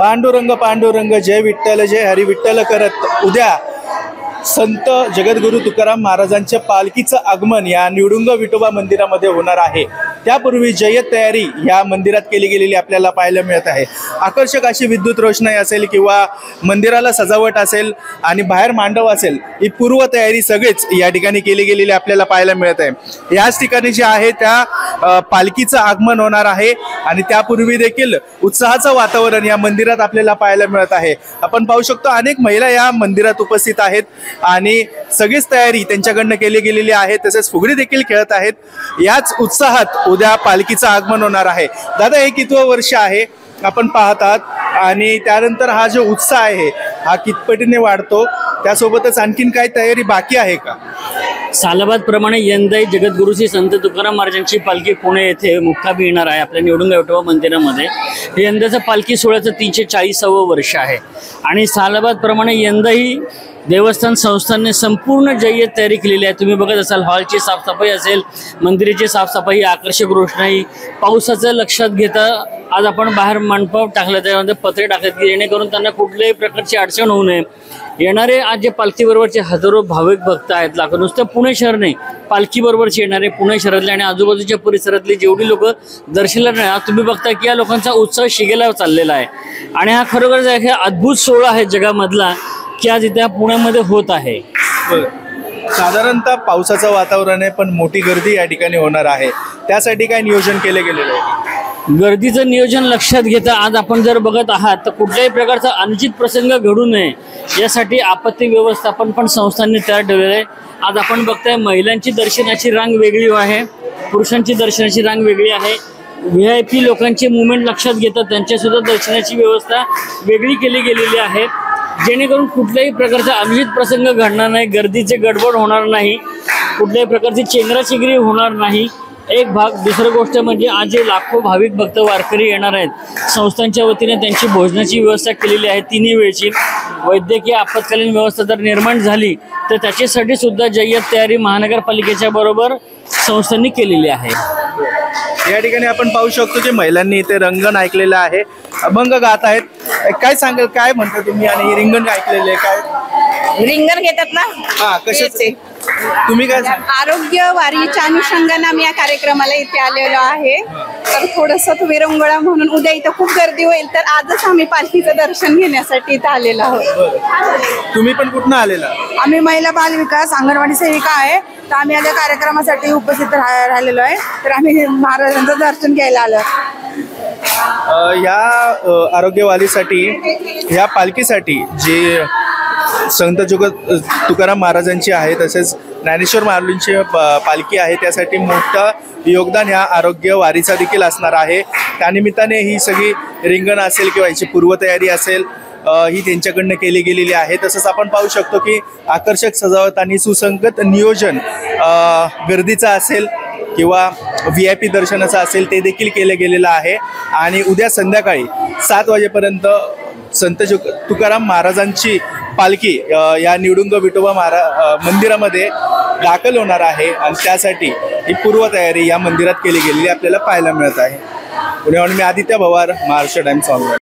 पांडुरंग पांडुरंग जय विठ्ठल जय हरी विठ्ठल करत उद्या संत जगद्गुरु तुकाराम महाराजांच्या पालखीचं आगमन या निवडुंग विठोबा मंदिरामध्ये होणार आहे। त्यापूर्वी जय्यत तयारी या मंदिरात केली गेलेली आपल्याला पाहायला मिळत आहे। आकर्षक अशी विद्युत रोषणाई असेल किंवा मंदिराला सजावट असेल आणि बाहेर मांडव असेल, ही पूर्व तयारी सगळीच या ठिकाणी केली गेलेली आपल्याला पाहायला मिळत आहे। याच ठिकाणी जे आहे त्या पालखीचं आगमन होणार आहे आणि त्यापूर्वी देखील उत्साहाचं वातावरण या मंदिरात आपल्याला पाहायला मिळत आहे। आपण पाहू शकतो अनेक महिला या मंदिरात उपस्थित आहेत आणि सगळीच तयारी त्यांच्याकडनं केली गेलेली आहे, तसेच फुगडी देखील खेळत आहेत। याच उत्साहात उद्या पालखीचं आगमन होणार आहे। दादा, हे कितवं वर्ष आहे आपण पाहत आहात आणि त्यानंतर हा जो उत्साह आहे हा कितपटीने वाढतो, त्यासोबतच आणखीन काय तयारी बाकी आहे का? सालाबाद प्रमाणे यंदाही जगद्गुरु श्री संत तुकाराम महाराजांची पालखी पुणे येथे मुक्कामी येणार आहे आपल्या निवडुंग विठोबा मंदिरामध्ये। हे यंदाचं पालखी सोहळ्याचं 340वं वर्ष आहे आणि सालाबाद प्रमाणे यंदाही देवस्थान संस्थांनी संपूर्ण जय्यत तयारी केलेली आहे। तुम्ही बघत असाल हॉलची साफसफाई असेल, मंदिराची साफसफाई, आकर्षक रोषणाई, पावसाचं लक्षात घेता आज आपण बाहेर मंडप टाकलं, त्यामध्ये पत्रे टाकलेत की जेणेकरून त्यांना कुठल्याही प्रकारची अडचण होऊ नये। येणारे आज जे पालखीबरोबरचे हजारो भाविक भक्त आहेत, लाखो, नुसतं पुणे शहर नाही, पालखीबरोबरचे येणारे पुणे शहरातले आणि आजूबाजूच्या परिसरातली जेवढी लोक दर्शनाला नाही, आज तुम्ही बघता की या लोकांचा उत्सव शिगेला चाललेला आहे आणि हा खरोखरच एक अद्भुत सोहळा आहे जगामधला की आज इथे पुण्यामध्ये होत आहे। साधारणतः पावसाचं वातावरण आहे पण मोठी गर्दी या ठिकाणी होणार आहे, त्यासाठी काय नियोजन केले गेलेले आहे? गर्दीचं नियोजन लक्षात घेता आज आपण जर बघत आहात तर कुठल्याही प्रकारचा अनुचित प्रसंग घडू नये यासाठी आपत्ती व्यवस्थापन पण संस्थांनी तयार ठेवलेलं आहे। आज आपण बघताय महिलांची दर्शनाची रांग वेगळी आहे, पुरुषांची दर्शनाची रांग वेगळी आहे। VIP लोकांचे मुवमेंट लक्षात घेता त्यांच्यासुद्धा दर्शनाची व्यवस्था वेगळी केली गेलेली आहे, जेणेकरून कुठल्याही प्रकारचा अनुचित प्रसंग घडणार नाही, गर्दीचे गडबड होणार नाही, कुठल्याही प्रकारची चेंगराचेंगरी होणार नाही। एक भाग, दुसरी गोष्ट म्हणजे आज जे लाखो भाविक भक्त वारकरी येणार आहेत, संस्थांच्या वतीने त्यांची भोजनाची व्यवस्था केलेली आहे, तिन्ही वेळची। वैद्यकीय आपत्कालीन व्यवस्था जर निर्माण झाली तर त्याच्यासाठी सुद्धा जय्यत तयारी महानगरपालिकेच्या बरोबर संस्थांनी केलेली आहे। या ठिकाणी आपण पाहू शकतो की महिलांनी इथे रिंगण ऐकलेलं आहे, अभंग गात आहेत। काय सांगाल, काय म्हणता तुम्ही आणि रिंगण ऐकलेले काय? रिंगण घेतात ना, हा, कशाचे तुम्ही काय आरोग्य वारीच्या अनुषंगाने आम्ही या कार्यक्रमाला इथे आलेलो आहे। तर थोडंसं विरंगुळा म्हणून उद्या इथं खूप गर्दी होईल, तर आजच आम्ही पालखीचं दर्शन घेण्यासाठी इथं आलेलो आहोत। तुम्ही पण कुठनं आलेला? आम्ही महिला बाल विकास अंगणवाडी सेविका आहे, तर आम्ही या कार्यक्रमासाठी उपस्थित राहिलेलो आहे, तर आम्ही महाराजांचं दर्शन घ्यायला आलो। या आरोग्यवालीसाठी, या पालखीसाठी जे संत तुकाराम महाराजांची आहे तसेच ज्ञानेश्वर महाराजांची पालखी आहे, त्यासाठी मोठं योगदान या आरोग्य वारीचा देखील असणार आहे। त्यानिमित्ताने ही सगळी रिंगण असेल किंवा याची पूर्वतयारी असेल ही त्यांच्याकडनं केली गेलेली आहे। तसंच आपण पाहू शकतो की आकर्षक सजावट आणि सुसंगत नियोजन गर्दीचं असेल किंवा VIP दर्शनाचं असेल ते देखील केलं गेलेलं आहे आणि उद्या संध्याकाळी 7 वाजेपर्यंत संत तुकाराम महाराजांची पालखी या निवडुंग विठोबा मंदिरामध्ये दाखल होणार आहे आणि त्यासाठी ही पूर्वतयारी या मंदिरात केली गेलेली आपल्याला पाहायला मिळत आहे। पुण्याहून मी आदित्य भवार, महाराष्ट्र टाइम्स ऑनलाईन।